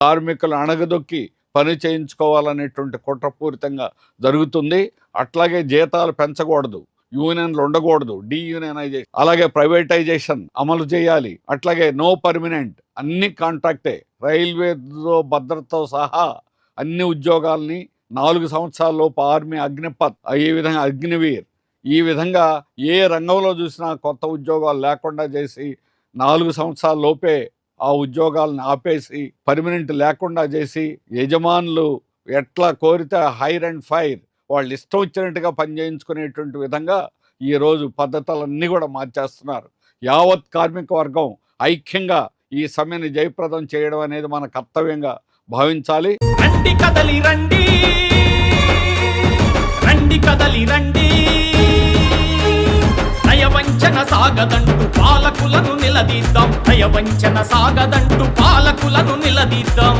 కార్మికులు అణగదొక్కి పని చేయించుకోవాలనేటువంటి కుట్రపూరితంగా జరుగుతుంది. అట్లాగే జీతాలు పెంచకూడదు, యూనియన్లు ఉండకూడదు, డీయూనియనైజేషన్, అలాగే ప్రైవేటైజేషన్ అమలు చేయాలి. అట్లాగే నో పర్మనెంట్, అన్ని కాంట్రాక్టే. రైల్వేతో భద్రతతో సహా అన్ని ఉద్యోగాల్ని 4 సంవత్సరాల లోపు ఆర్మీ అగ్నిపత్, ఈ విధంగా అగ్నివీర్, ఈ విధంగా ఏ రంగంలో చూసినా కొత్త ఉద్యోగాలు లేకుండా చేసి 4 సంవత్సరాల లోపే ఆ ఉద్యోగాలను ఆపేసి పర్మనెంట్ లేకుండా చేసి యజమానులు ఎట్లా కోరితే హైర్ అండ్ ఫైర్ వాళ్ళు ఇష్టం వచ్చినట్టుగా పనిచేయించుకునేటువంటి విధంగా ఈరోజు పద్ధతులన్నీ కూడా మార్చేస్తున్నారు. యావత్ కార్మిక వర్గం ఐక్యంగా ఈ సమ్మెని జయప్రదం చేయడం అనేది మన కర్తవ్యంగా భావించాలి. రండి కదలి రండి, రండి కదలి రండి, నయవంచన సాగదంటూ పాలకులను నిలదీద్దాం, నయవంచన సాగదంటూ పాలకులను నిలదీద్దాం.